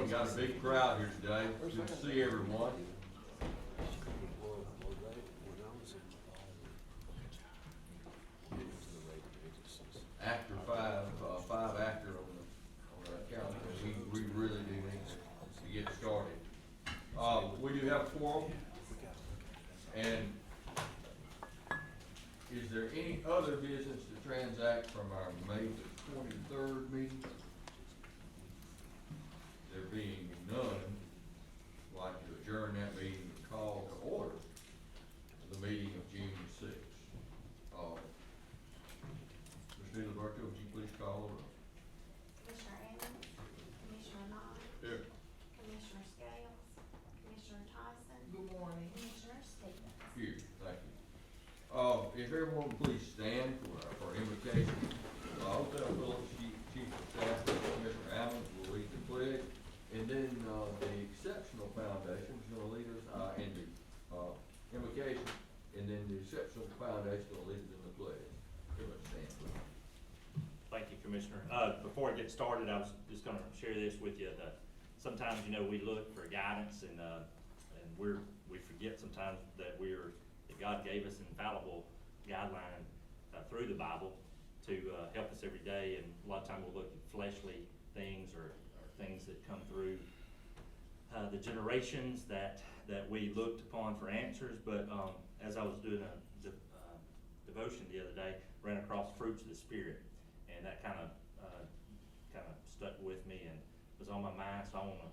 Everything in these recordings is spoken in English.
morning. Got a big crowd here today. Good to see everyone. After five after on the calendar, we really do need to get started. We do have a quorum. And is there any other business to transact from our May the 23rd meeting? There being none, I'd like to adjourn that meeting and call to order the meeting of June 6th. Ms. Liberto, would you please call the roll? Commissioner Evans, Commissioner Knott, Here. Commissioner Scales, Commissioner Tyson. Good morning. Commissioner Stevens. Here, thank you. If everyone would please stand for invocation. Hotel Phillips, Chief of Staff, Commissioner Allen will lead the pledge, and then the Exceptional Foundation is going to lead us in the invocation, and then the Exceptional Foundation will lead us in the pledge. Everybody stand, please. Thank you, Commissioner. Before I get started, I was just going to share this with you. That sometimes, we look for guidance, and we forget sometimes that God gave us an infallible guideline through the Bible to help us every day. And a lot of times we'll look at fleshly things or things that come through the generations that we looked upon for answers. But as I was doing a devotion the other day, ran across fruits of the Spirit. And that kind of stuck with me and was on my mind. So I want to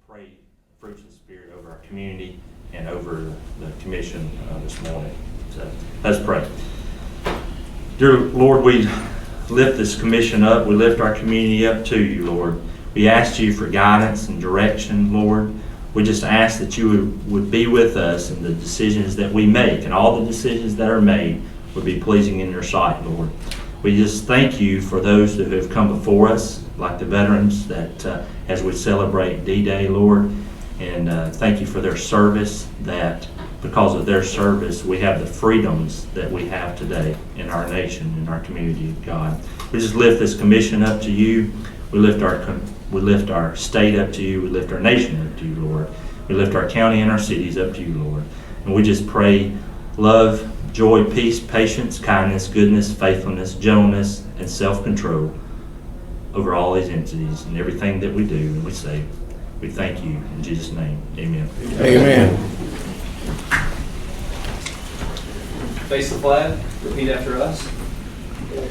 pray fruits of the Spirit over our community and over the commission this morning. So let's pray. Dear Lord, we lift this commission up. We lift our community up to you, Lord. We ask you for guidance and direction, Lord. We just ask that you would be with us in the decisions that we make, and all the decisions that are made would be pleasing in your sight, Lord. We just thank you for those that have come before us, like the veterans, that as we celebrate D-Day, Lord, and thank you for their service, that because of their service, we have the freedoms that we have today in our nation, in our community, God. We just lift this commission up to you. We lift our state up to you. We lift our nation up to you, Lord. We lift our county and our cities up to you, Lord. And we just pray love, joy, peace, patience, kindness, goodness, faithfulness, gentleness, and self-control over all these entities and everything that we do and we say. We thank you in Jesus' name. Amen. Amen. Face the flag. Repeat after us.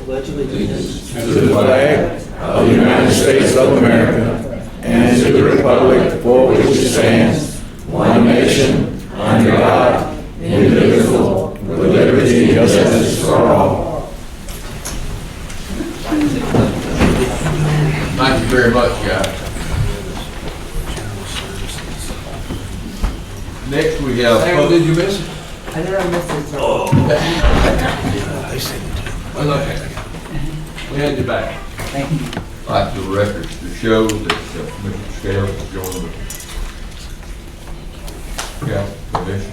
Pledge allegiance To the flag of the United States of America and to the republic for which it stands, one nation, under God, indivisible, with liberty and justice for all. Thank you very much, guys. Next we have. Sam, did you miss it? I did I miss it. Well, okay. We had you back. Thank you. I'd like the records to show that Mr. Scales is joining the commission.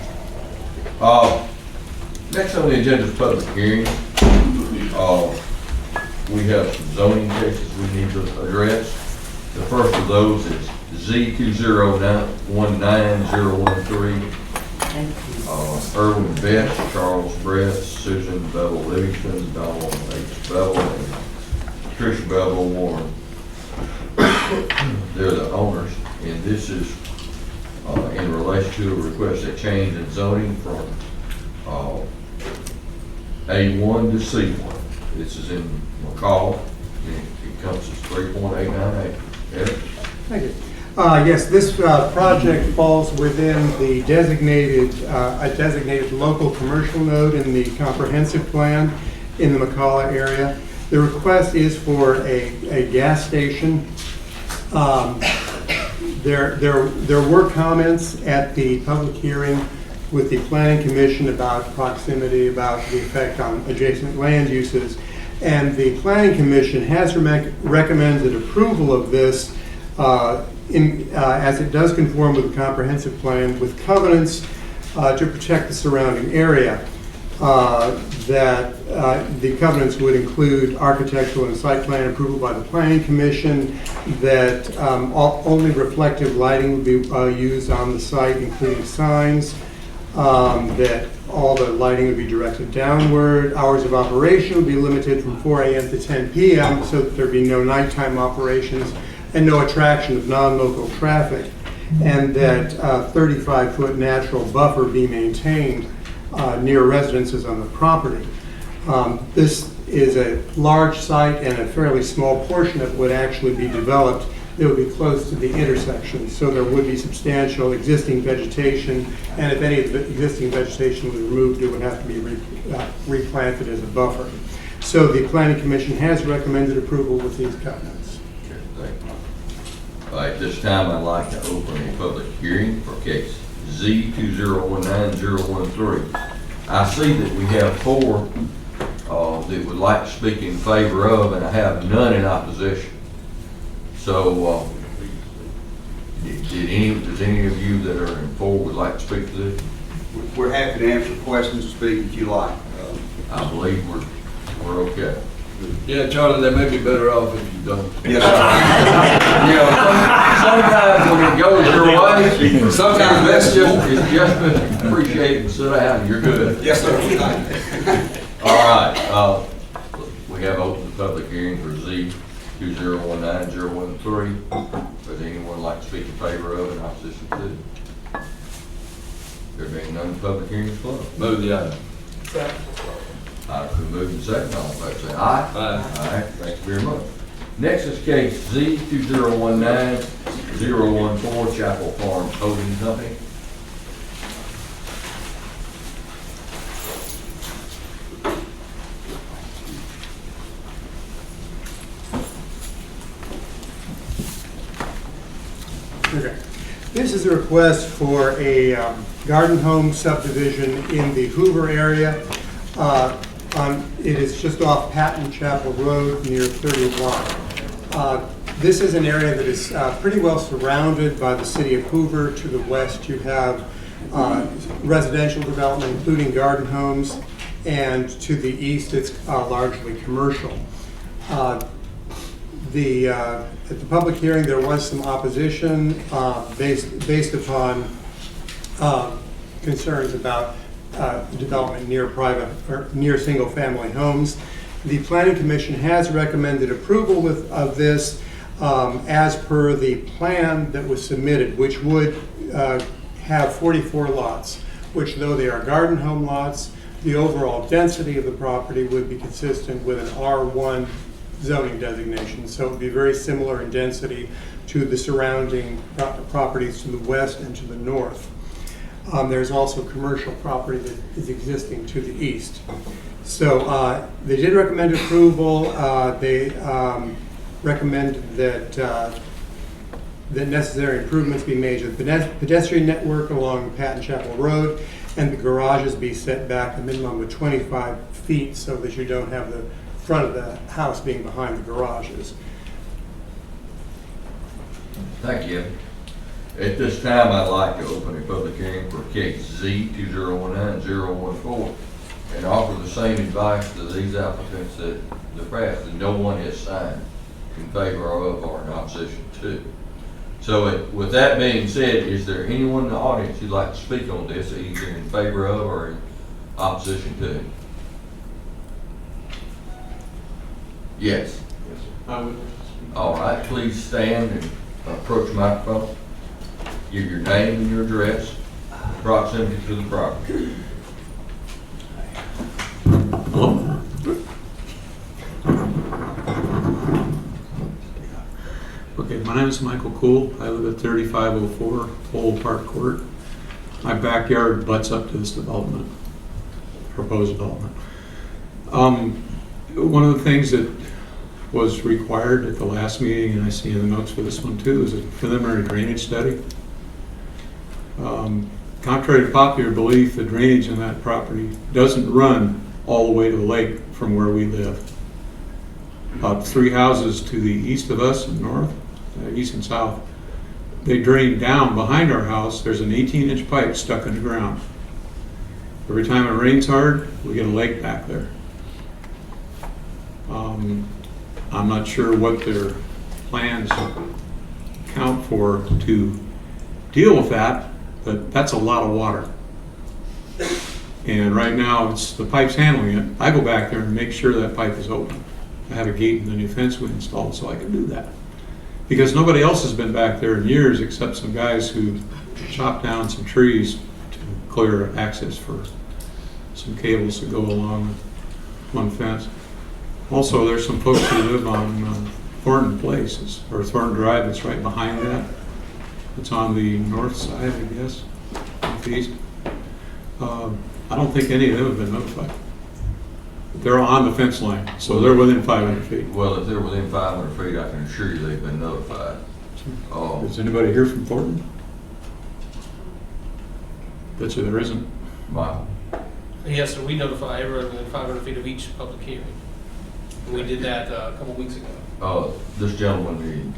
Next on the agenda is public hearing. We have some zoning cases we need to address. The first of those is Z2019013. Irwin Best, Charles Brett, Susan Bevel Livingston, Donald H. Bevel, and Tricia Bevel Warren. They're the owners, and this is in relation to a request a change in zoning from A1 to C1. This is in McCall. It encompasses 3.89 acres. Eric? Thank you. Yes, this project falls within the designated local commercial node in the comprehensive plan in the McCalla area. The request is for a gas station. There were comments at the public hearing with the Planning Commission about proximity, about the effect on adjacent land uses, and the Planning Commission has recommended approval of this as it does conform with the comprehensive plan with covenants to protect the surrounding area. that the covenants would include architectural and site plan approval by the planning commission, that only reflective lighting would be used on the site, including signs, that all the lighting would be directed downward, hours of operation would be limited from 4 a.m. to 10 p.m. so that there'd be no nighttime operations and no attraction of non-local traffic, and that 35-foot natural buffer be maintained near residences on the property. This is a large site, and a fairly small portion of it would actually be developed. It would be close to the intersection, so there would be substantial existing vegetation, and if any of the existing vegetation was removed, it would have to be replanted as a buffer. So the Planning Commission has recommended approval with these covenants. Okay, thank you. At this time, I'd like to open a public hearing for case Z2019-013. I see that we have 4 that would like to speak in favor of, and I have none in opposition. So, does any of you that are in 4 would like to speak to this? We're happy to answer questions, speak if you like. I believe we're okay. Yeah, Charlie, they may be better off if you don't. Yes, sir. Sometimes when it goes your way, Sometimes it's just appreciated. Sit down, you're good. Yes, sir. All right, we have opened the public hearing for Z2019-013. Does anyone like to speak in favor of and opposition to? There being none, public hearing is closed. Move the item. Item's been moved and seconded. All in favor say aye. Aye. Aye, thank you very much. Next is case Z2019-014, Chapel Farm Holding Company. Okay. This is a request for a garden home subdivision in the Hoover area. It is just off Patton Chapel Road near 31. This is an area that is pretty well surrounded by the city of Hoover. To the west, you have residential development, including garden homes, and to the east, it's largely commercial. At the public hearing, there was some opposition based upon concerns about development near private or near single-family homes. The Planning Commission has recommended approval of this as per the plan that was submitted, which would have 44 lots, which, though they are garden home lots, the overall density of the property would be consistent with an R1 zoning designation. So it would be very similar in density to the surrounding properties to the west and to the north. There's also commercial property that is existing to the east. So they did recommend approval. They recommend that that necessary improvements be made to the pedestrian network along Patton Chapel Road, and the garages be set back a minimum of 25 feet so that you don't have the front of the house being behind the garages. Thank you. At this time, I'd like to open a public hearing for case Z2019-014 and offer the same advice to these applicants that the past, that no one has signed in favor of or in opposition to. So with that being said, is there anyone in the audience who'd like to speak on this, either in favor of or in opposition to? Yes. I would. All right, please stand and approach the microphone. Give your name and your address, proximity to the property. Okay, my name is Michael Cool. I live at 3504 Pole Park Court. My backyard butts up to this development, proposed development. One of the things that was required at the last meeting, and I see in the notes for this one too, is a preliminary drainage study. Contrary to popular belief, the drainage in that property doesn't run all the way to the lake from where we live. About 3 houses to the east of us and north, east and south, they drain down behind our house. There's an 18-inch pipe stuck in the ground. Every time it rains hard, we get a lake back there. I'm not sure what their plans count for to deal with that, but that's a lot of water. And right now, it's the pipe's handling it. I go back there and make sure that pipe is open. I have a gate in the new fence we installed so I can do that. Because nobody else has been back there in years except some guys who chopped down some trees to clear access for some cables that go along one fence. Also, there's some folks who live on Thornton Place, or Thornton Drive, that's right behind that. It's on the north side, I guess, northeast. I don't think any of them have been notified. They're on the fence line, so they're within 500 feet. Well, if they're within 500 feet, I can assure you they've been notified. Is anybody here from Thornton? Bet you there isn't. Wow. Yes, sir, we notify everyone within 500 feet of each public hearing. And we did that a couple weeks ago. This gentleman,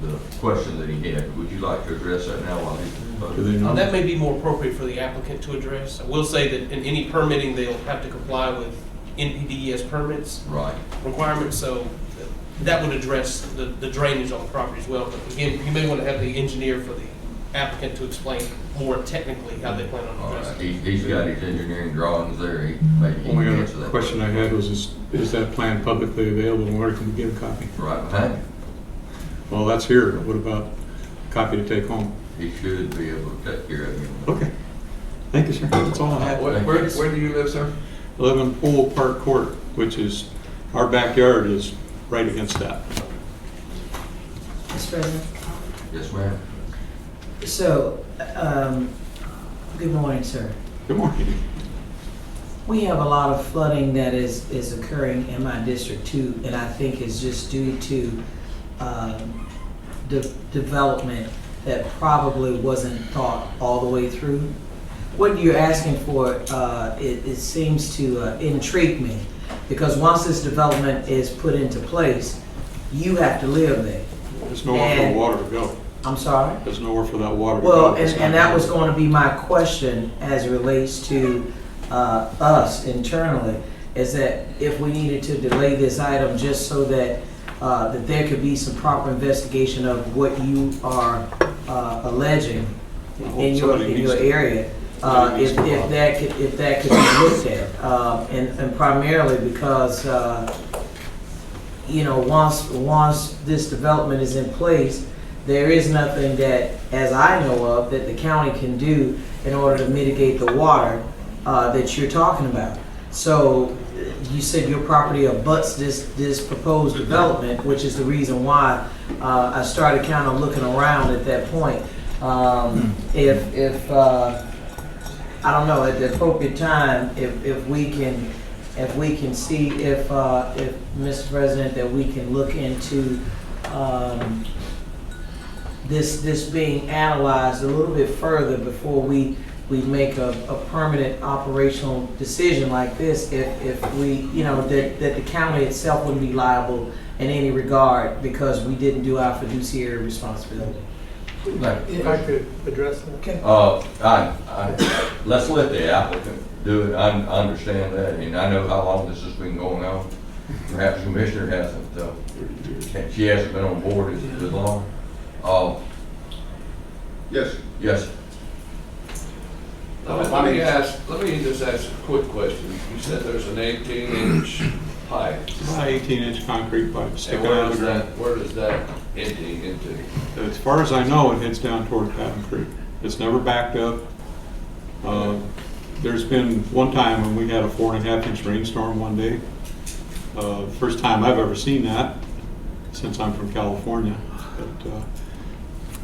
the question that he had, would you like to address that now while he's Do they know? That may be more appropriate for the applicant to address. I will say that in any permitting, they'll have to comply with NPDES permits Right. requirements, so that would address the drainage on the property as well. But again, you may want to have the engineer for the applicant to explain more technically how they plan on All right, addressing it. he's got his engineering drawings there, maybe he Only can other answer that. question I had was, is that plan publicly available, and where can we get a copy? Right behind him, Well, that's here, but what about a copy to take home? he should be able to take care of him. Okay, thank you, sir, that's all I had. Where do you live, sir? 11 Old Park Court, which is, our backyard is right against that. Mr. President, Yes, ma'am. so, good morning, sir. Good morning. We have a lot of flooding that is occurring in my district too, and I think is just due to development that probably wasn't thought all the way through. What you're asking for, it seems to intrigue me, because once this development is put into place, you have to live there. There's nowhere for the water to go. I'm sorry? There's nowhere for that water to go. Well, It's and not that was going to be my question as it relates to us internally, is that if we needed to delay this item just so that that there could be some proper investigation of what you are alleging in your area, if that could be looked at, and primarily because you know, once this development is in place, there is nothing that, as I know of, that the county can do in order to mitigate the water that you're talking about. So you said your property abuts this proposed development, which is the reason why I started kind of looking around at that point. If I don't know, at the appropriate time, if we can see if Mr. President, that we can look into this being analyzed a little bit further before we make a permanent operational decision like this, if we, you know, that the county itself wouldn't be liable in any regard because we didn't do our fiduciary responsibility. If I could address that. Okay. Let's let the applicant do it. I understand that, and I know how long this has been going on. Perhaps the commissioner hasn't, she hasn't been on board as long. Yes. Yes. Let me just ask a quick question. You said there's an 18-inch pipe. About 18-inch concrete pipe sticking And out of the ground. where does that empty into? As far as I know, it heads down toward Patton Creek. It's never backed up. There's been one time when we had a 4.5-inch rainstorm one day. First time I've ever seen that since I'm from California. But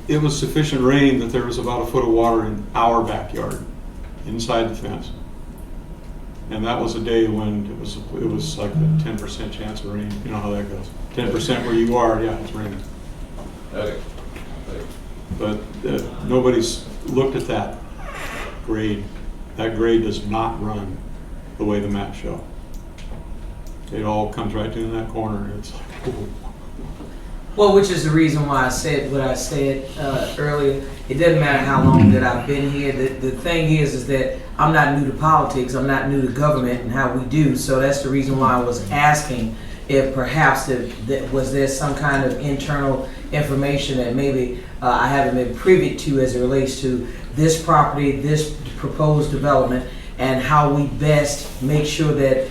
it was sufficient rain that there was about a foot of water in our backyard, inside the fence. And that was a day when it was like a 10% chance of rain. You know how that goes. 10% where you are, yeah, it's raining. Okay. But nobody's looked at that grade. That grade does not run the way the maps show. It all comes right in that corner. It's like, ooh. Well, which is the reason why I said what I said earlier. It doesn't matter how long that I've been here. The thing is that I'm not new to politics. I'm not new to government and how we do. So that's the reason why I was asking if perhaps was there some kind of internal information that maybe I haven't been privy to as it relates to this property, this proposed development, and how we best make sure that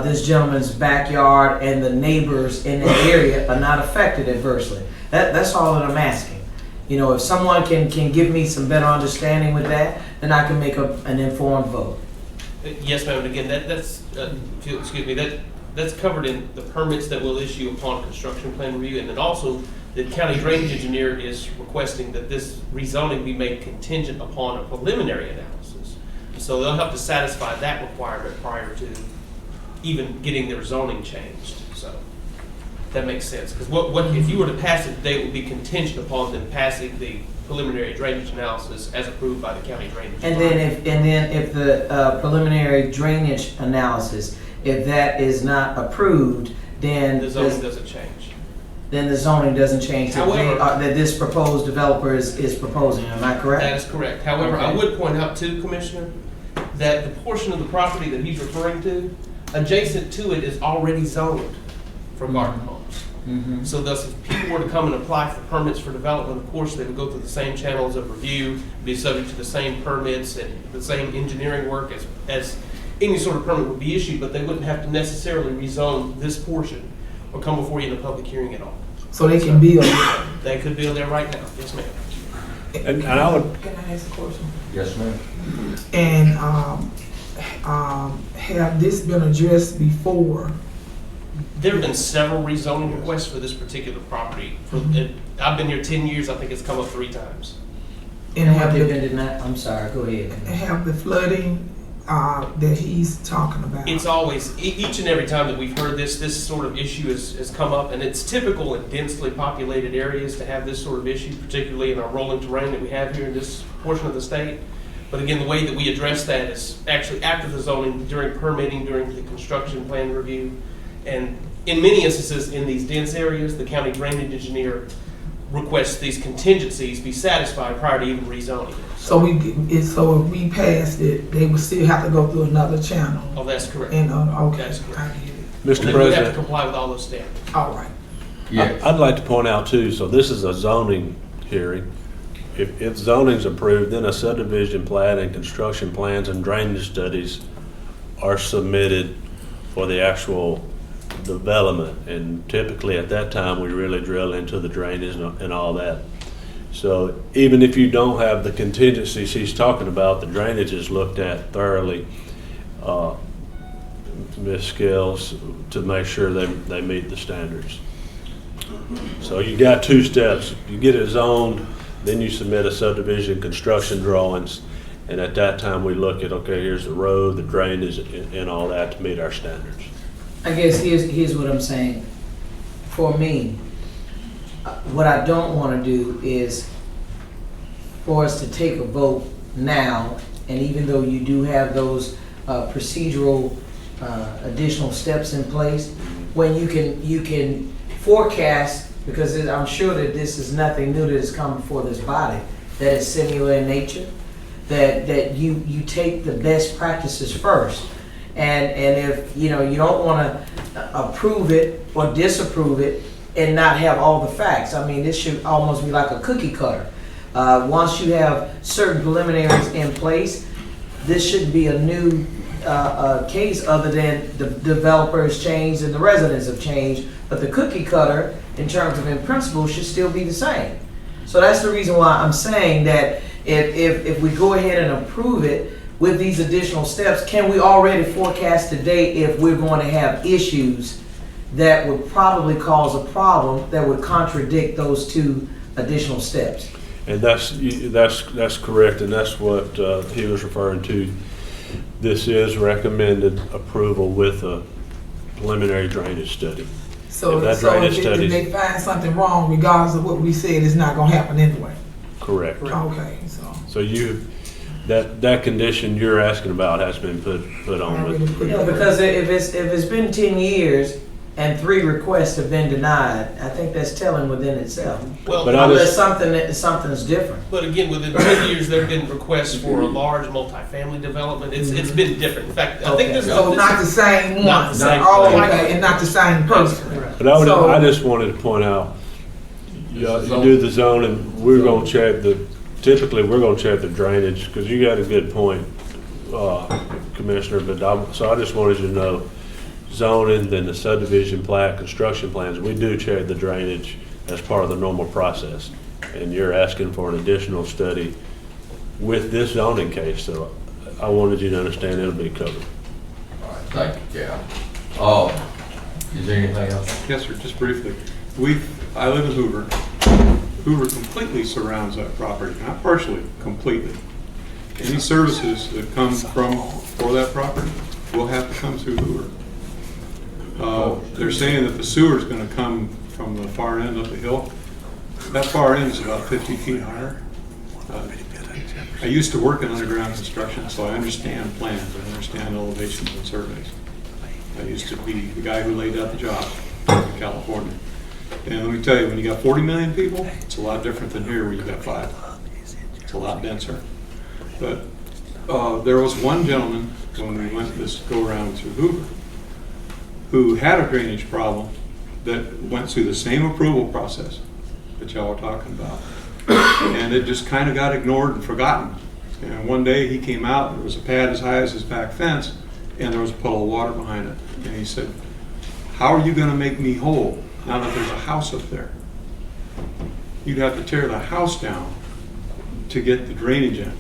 this gentleman's backyard and the neighbors in the area are not affected adversely. That's all that I'm asking. You know, if someone can give me some better understanding with that, then I can make an informed vote. Yes, ma'am, and again, that's covered in the permits that we'll issue upon construction plan review, and then also the county drainage engineer is requesting that this rezoning be made contingent upon a preliminary analysis. So they'll have to satisfy that requirement prior to even getting their zoning changed, so that makes sense. Because what if you were to pass it today, it would be contingent upon them passing the preliminary drainage analysis as approved by the county drainage. And then if the preliminary drainage analysis, if that is not approved, then The zoning doesn't change. Then the zoning doesn't change However, that this proposed developer is proposing. Am I correct? That is correct. However, I Okay. would point out too, Commissioner, that the portion of the property that he's referring to, adjacent to it is already zoned for garden homes. Mm-hmm. So thus, if people were to come and apply for permits for development, of course, they would go through the same channels of review, be subject to the same permits and the same engineering work as any sort of permit would be issued, but they wouldn't have to necessarily rezone this portion or come before you in a public hearing at all. So they can build. They could build there right now, yes, ma'am. And I would, Can I ask a question? Yes, ma'am. And have this been addressed before? There have been several rezoning requests for this particular property. I've been here 10 years, I think it's come up 3 times. And Have have they the, been denied? I'm sorry, go ahead. have the flooding that he's talking about? It's always, each and every time that we've heard this sort of issue has come up, and it's typical in densely populated areas to have this sort of issue, particularly in our rolling terrain that we have here in this portion of the state. But again, the way that we address that is actually after the zoning, during permitting, during the construction plan review. And in many instances, in these dense areas, the county drainage engineer requests these contingencies be satisfied prior to even rezoning. So if we passed it, they would still have to go through another channel. Oh, that's correct. And, okay, That's I correct. get it. They would have to comply with all those standards. All right. Yes. I'd like to point out too, so this is a zoning hearing. If zoning's approved, then a subdivision plat and construction plans and drainage studies are submitted for the actual development. And typically at that time, we really drill into the drainage and all that. So even if you don't have the contingencies he's talking about, the drainage is looked at thoroughly, Ms. Scales, to make sure they meet the standards. So you got 2 steps. You get it zoned, then you submit a subdivision construction drawings, and at that time we look at, okay, here's the road, the drainage, and all that to meet our standards. I guess here's what I'm saying. For me, what I don't want to do is for us to take a vote now, and even though you do have those procedural additional steps in place, when you can forecast, because I'm sure that this is nothing new that has come before this body, that is similar in nature, that you take the best practices first. And if you don't want to approve it or disapprove it and not have all the facts. I mean, this should almost be like a cookie cutter. Once you have certain preliminaries in place, this shouldn't be a new case other than the developers changed and the residents have changed. But the cookie cutter, in terms of in principle, should still be the same. So that's the reason why I'm saying that if we go ahead and approve it with these additional steps, can we already forecast today if we're going to have issues that would probably cause a problem that would contradict those 2 additional steps? And that's correct, and that's what he was referring to. This is recommended approval with a preliminary drainage study. So If that drainage study if they find something wrong, regardless of what we said, it's not gonna happen anyway. Correct. Okay, So that condition you're asking about has been put on with. Because if it's been 10 years and 3 requests have been denied, I think that's telling within itself. Well, But I Unless just- something's different. but again, within 10 years, there have been requests for a large multifamily development. It's been different. In fact, I think Okay. this is. So not the same one? Not the same. Oh, okay, and not the same person? But I would, So- I just wanted to point out, you do the zoning, we're gonna check typically, we're gonna check the drainage, because you got a good point, Commissioner, so I just wanted you to know, zoning, then the subdivision plat, construction plans, we do check the drainage as part of the normal process. And you're asking for an additional study with this zoning case, so I wanted you to understand it'll be covered. All right, thank you, Cal. Is there anything else? Yes, sir, just briefly. I live in Hoover. Hoover completely surrounds that property, not partially, completely. Any services that come for that property will have to come through Hoover. They're saying that the sewer's gonna come from the far end up the hill. That far end is about 50 feet higher. I used to work in underground construction, so I understand plans, I understand elevations and surveys. I used to be the guy who laid out the job in California. And let me tell you, when you got 40 million people, it's a lot different than here where you got 5. It's a lot denser. But there was one gentleman, when we went this go-around through Hoover, who had a drainage problem that went through the same approval process that y'all are talking about. And it just kind of got ignored and forgotten. And one day he came out, there was a pad as high as his back fence, and there was a puddle of water behind it. And he said, "How are you gonna make me whole now that there's a house up there? You'd have to tear the house down to get the drainage in.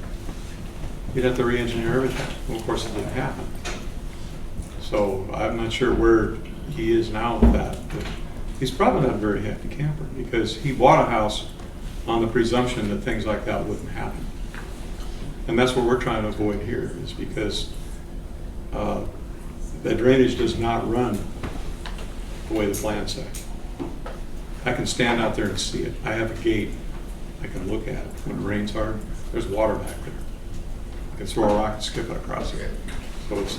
You'd have to re-engineer everything." Well, of course, it didn't happen. So I'm not sure where he is now with that, but he's probably not a very happy camper because he bought a house on the presumption that things like that wouldn't happen. And that's what we're trying to avoid here, is because that drainage does not run the way the plans say. I can stand out there and see it. I have a gate. I can look at it. When it rains hard, there's water back there. I can throw a rock and skip it across it. So it's,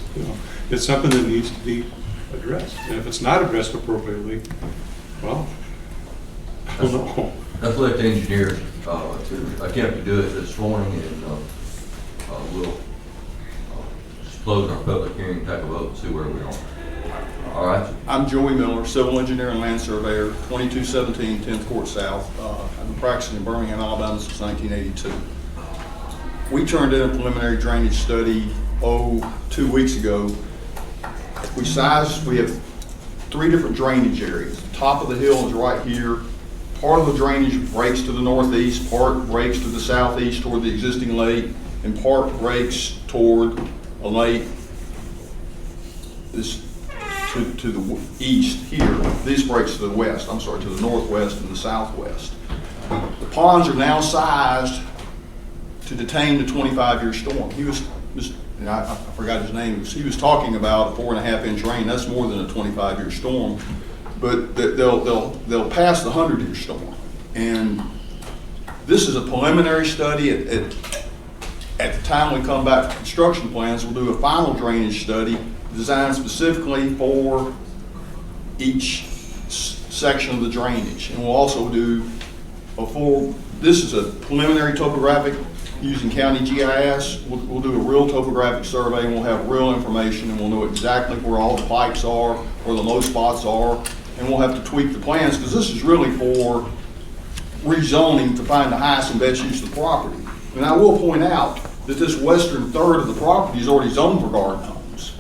it's something that needs to be addressed. And if it's not addressed appropriately, well, I don't know. Let's let the engineer to attempt to do it this morning, and we'll just close our public hearing, take a vote, and see where we are. All right? I'm Joey Miller, civil engineer and land surveyor, 2217 10th Court South. I've been practicing in Birmingham, Alabama since 1982. We turned in a preliminary drainage study, 2 weeks ago. We have 3 different drainage areas. The top of the hill is right here. Part of the drainage breaks to the northeast, part breaks to the southeast toward the existing lake, and part breaks toward a lake this to the east here. This breaks to the west, I'm sorry, to the northwest and the southwest. The ponds are now sized to detain the 25-year storm. He was, and I forgot his name, he was talking about a 4.5-inch rain. That's more than a 25-year storm. But they'll pass the 100-year storm. And this is a preliminary study. At the time we come back to construction plans, we'll do a final drainage study designed specifically for each section of the drainage. And we'll also do this is a preliminary topographic using county GIS. We'll do a real topographic survey, and we'll have real information, and we'll know exactly where all the pipes are, where the low spots are, and we'll have to tweak the plans, because this is really for rezoning to find the highest and best use of the property. And I will point out that this western third of the property is already zoned for garden homes.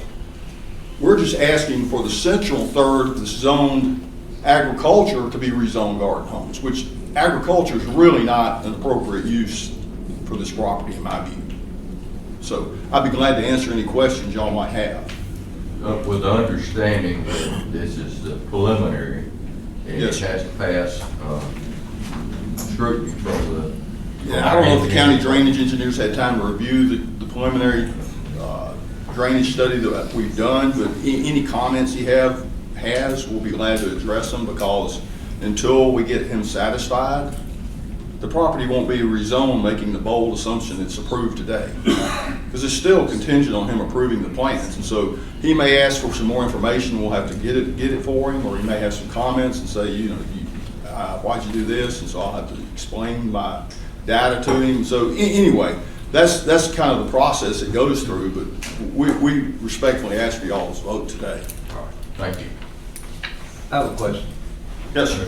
We're just asking for the central third of the zoned agriculture to be rezoned garden homes, which agriculture is really not an appropriate use for this property in my view. So I'd be glad to answer any questions y'all might have. With the understanding that this is the preliminary, and Yes. it has to pass scrutiny from the. Yeah, I don't know if the county drainage engineers had time to review the preliminary drainage study that we've done, but any comments he has, we'll be glad to address them, because until we get him satisfied, the property won't be rezoned, making the bold assumption it's approved today. Because it's still contingent on him approving the plans, and so he may ask for some more information, we'll have to get it for him, or he may have some comments and say, why'd you do this, and so I'll have to explain my data to him. So anyway, that's kind of the process it goes through, but we respectfully ask for y'all's vote today. All right, thank you. I have a question. Yes, sir. I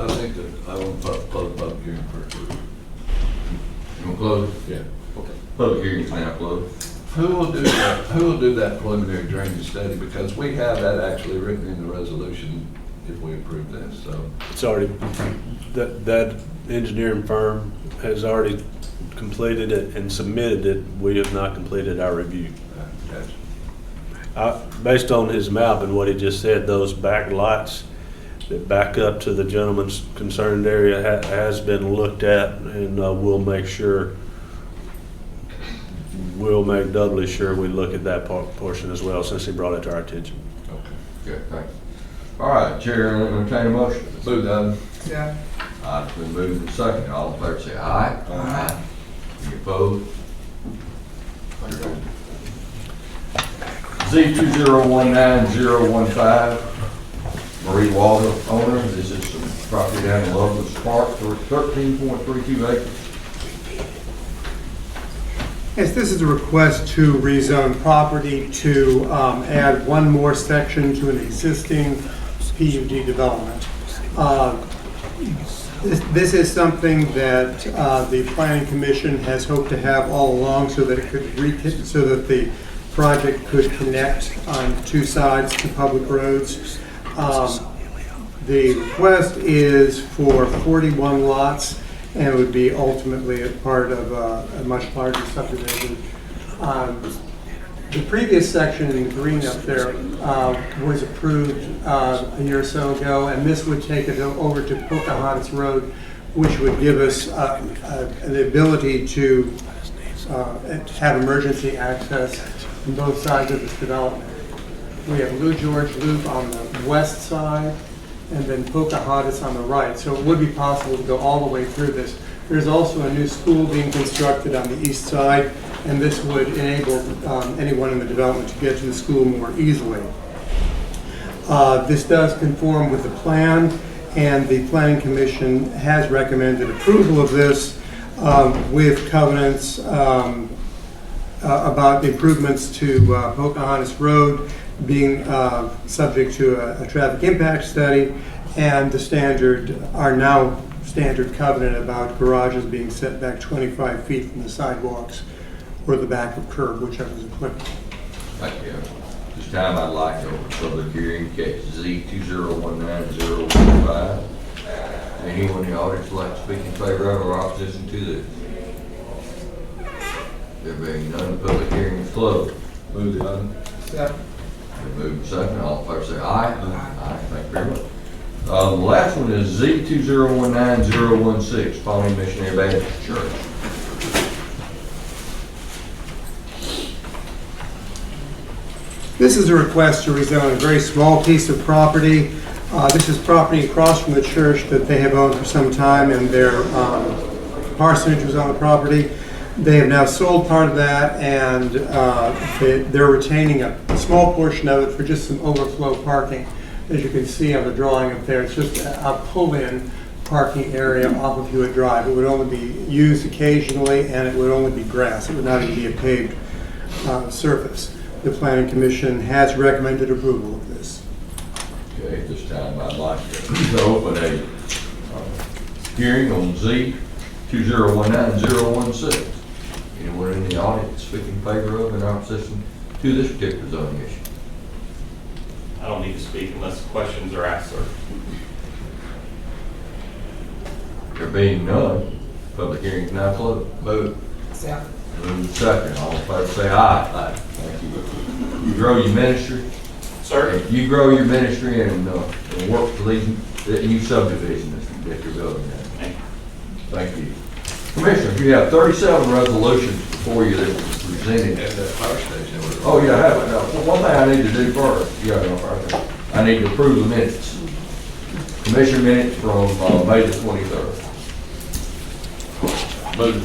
think that I want to close the public hearing first. You want to close it? Yeah. Okay. Public hearing is now closed. Who will do that preliminary drainage study? Because we have that actually written in the resolution if we approve this, so. It's already, that engineering firm has already completed it and submitted it. We have not completed our review. Gotcha. Based on his map and what he just said, those back lots that back up to the gentleman's concerned area has been looked at, and we'll make doubly sure we look at that portion as well, since he brought it to our attention. Okay. Good, thanks. All right, Chair, entertain a motion. Move done. Yeah. It's been moved and seconded. All in favor say aye. Aye. Any opposed? Z2019015, Marie Walter owner. This is some property down in Loveless Park for 13.32 acres. Yes, this is a request to rezone property to add one more section to an existing PUD development. This is something that the Planning Commission has hoped to have all along, so that it could so that the project could connect on two sides to public roads. The request is for 41 lots, and it would be ultimately a part of a much larger subdivision. The previous section in green up there was approved a year or so ago, and this would take it over to Pocahontas Road, which would give us the ability to have emergency access on both sides of this development. We have Lou George Loop on the west side, and then Pocahontas on the right. So it would be possible to go all the way through this. There's also a new school being constructed on the east side, and this would enable anyone in the development to get to the school more easily. This does conform with the plan, and the Planning Commission has recommended approval of this with covenants about the improvements to Pocahontas Road being subject to a traffic impact study, and the our standard covenant about garages being set back 25 feet from the sidewalks or the back of curb, whichever is applicable. Thank you. This time I'd like to open public hearing, case Z2019015. Anyone in the audience would like to speak in favor of or opposition to this? There being none, the public hearing is closed. Move the item. Second. Been moved and seconded. All in favor say aye. Aye. Thank you very much. The last one is Z2019016, Pawnee Missionary Baptist Church. This is a request to rezone a very small piece of property. This is property across from the church that they have owned for some time, and their parsonage was on the property. They have now sold part of that, and they're retaining a small portion of it for just some overflow parking. As you can see on the drawing up there, it's just a pull-in parking area off of Hewitt Drive. It would only be used occasionally, and it would only be grass. It would not even be a paved surface. The Planning Commission has recommended approval of this. Okay, at this time I'd like to open a hearing on Z2019016. Anyone in the audience speak in favor of and opposition to this particular zoning issue? I don't need to speak unless questions are asked, sir. There being none, public hearing is now closed. Move. Second. Move second. All in favor say aye. Aye. Thank you. You grow your ministry. Sir? You grow your ministry and work for these new subdivision that you're building now. Thank you. Commissioners, you have 37 resolutions before you that were presented. At that fire station. Oh, yeah, I have it. Now, one thing I need to do first, I need to approve the minutes. Commission minutes from May the 23rd. Move.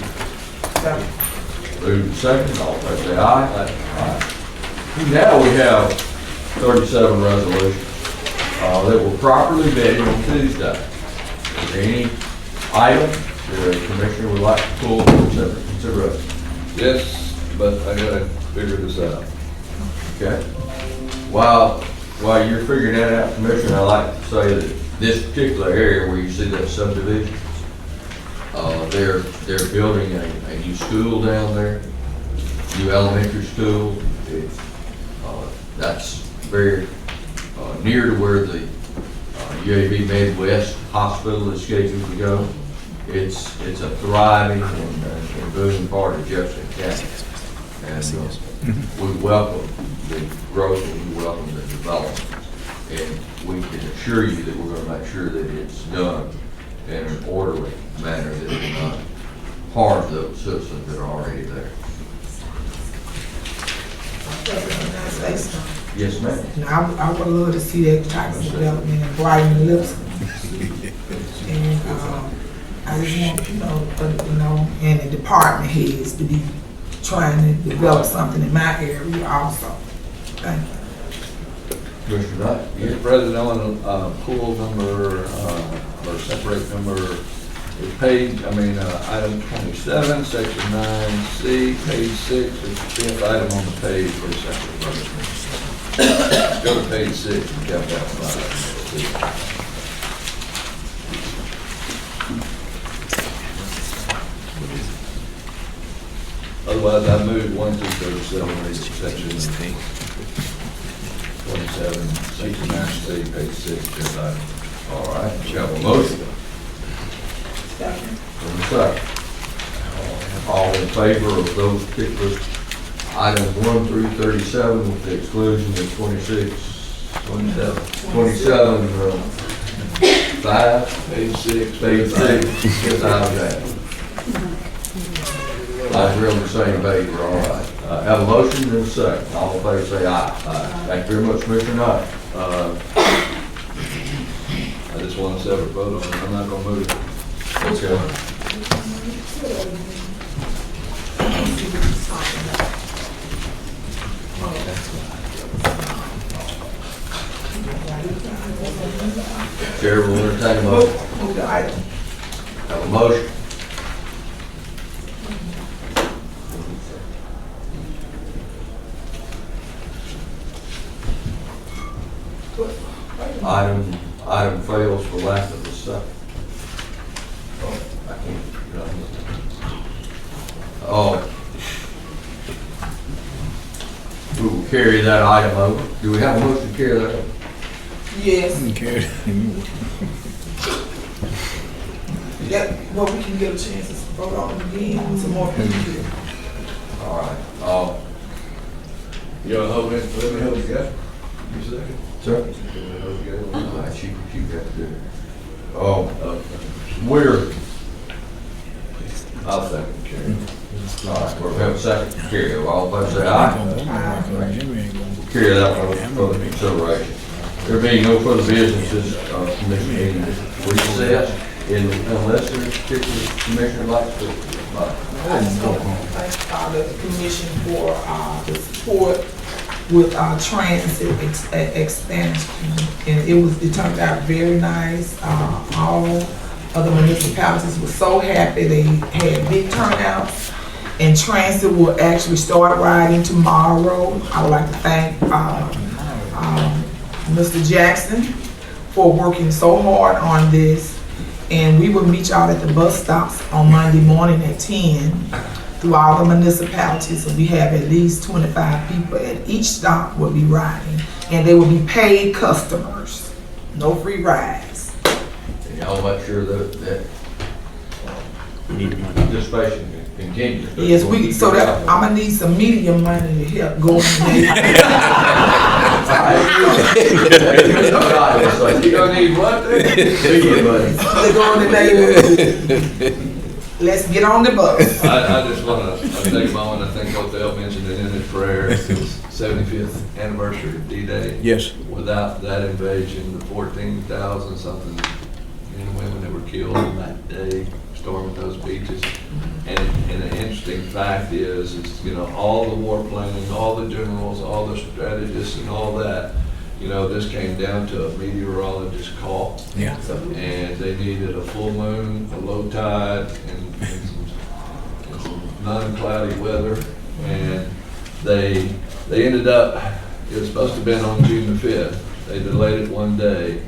Moved and seconded, all in favor say aye. Aye. Now we have 37 resolutions that were properly vetted on Tuesday. Is there any item that a commissioner would like to pull for consideration? Yes, but I gotta figure this out. Okay. While you're figuring that out, Commissioner, I'd like to say that this particular area where you see that subdivision, they're building a new school down there, new elementary school. That's very near to where the UAB Midwest Hospital is scheduled to go. It's a thriving and booming part of Jefferson County. And we welcome the growth and we welcome the development. And we can assure you that we're gonna make sure that it's done in an orderly manner that will not harm those citizens that are already there. Yes, ma'am. Now, I would love to see that type of development in Brighton and Lipscomb. And, I just want, and the department heads to be trying to develop something in my area also. Thank you. Commissioner Knight? Mr. President, I want to pull number, or separate number, item 27, section 9C, page 6, it's the 5th item on the page for a separate. Go to page 6 and count that 5. Otherwise, I move 1 through 37, read section 27, section 9C, page 6, 5th item. All right, you have a motion. Second. All in favor of those particular items 1 through 37 with the exclusion of 27, 5, Page 6. page 6, yes, I'll have. We're on the same page, we're all right. Have a motion and a second. All in favor say aye. Aye. Thank you very much, Commissioner Knight. I just want a separate vote on it, I'm not gonna move it. Okay. Chair will entertain a motion. Move the item. Have a motion. Item fails for lack of a second. Oh, I can't. Oh. We will carry that item over. Do we have a motion to carry that over? Yes. Yeah, well, we can get a chance to vote on it again, some more people here. All right. You wanna hold it, let me hold it, guys? You second? Sir? All right, you got to do it. Oh, I'll second, Chair. All right, we'll have a second to carry over. All in favor say aye. We'll carry that one for further consideration. There being no further businesses, commission meeting is recessed, unless there's a particular commissioner likes to. I just want to thank the commission for the support with transit expansion, and it turned out very nice. All other municipalities were so happy. They had big turnouts, and transit will actually start riding tomorrow. I would like to thank Mr. Jackson for working so hard on this, and we will meet y'all at the bus stops on Monday morning at 10 through all the municipalities. So we have at least 25 people at each stop will be riding, and they will be paid customers, no free rides. And y'all make sure that participation continues. Yes, so that I'm gonna need some media money to help go in You gonna need what? Media money. to go in the neighborhood. Let's get on the bus. I just wanna take a moment, I think Hotel mentioned it in his prayer, it's his 75th anniversary of D-Day. Yes. Without that invasion, the 14,000 something men and women that were killed on that day, storm at those beaches. And the interesting fact is, you know, all the war planning, all the generals, all the strategists and all that, you know, this came down to a meteorologist call. Yeah. And they needed a full moon, a low tide, and some non-cloudy weather. And they ended up, it was supposed to have been on June the 5th. They delayed it one day.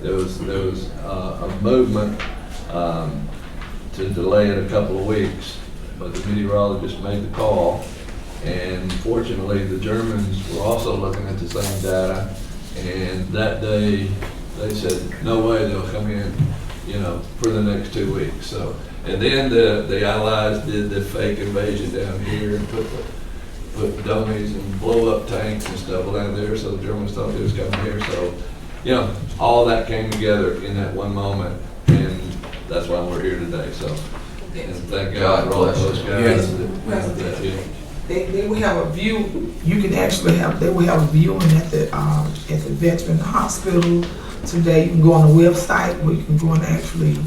There was a movement to delay it a couple of weeks, but the meteorologist made the call. And fortunately, the Germans were also looking at the same data. And that day, they said, no way they'll come in, you know, for the next 2 weeks. So, and then the Allies did the fake invasion down here and put dummies and blow up tanks and stuff down there. So the Germans thought they was coming here. So, you know, all that came together in that one moment, and that's why we're here today. So, and thank God for all those guys. They will have a view, you can actually have, they will have a viewing at the Veteran Hospital today. You can go on the website where you can go and actually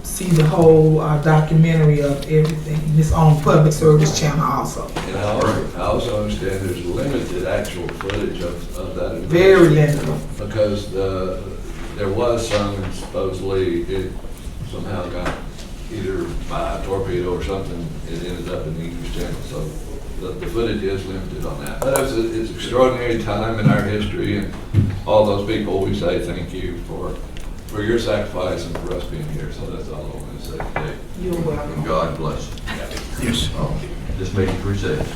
see the whole documentary of everything. It's on Public Service Channel also. And I also understand there's limited actual footage of that. Very limited. Because there was some, and supposedly it somehow got either by a torpedo or something, it ended up in the English Channel. So the footage is limited on that. But it's an extraordinary time in our history, and all those people, we say thank you for your sacrifice and for us being here. So that's all I want to say today. You're welcome. God bless you. Yes. This meeting recessed.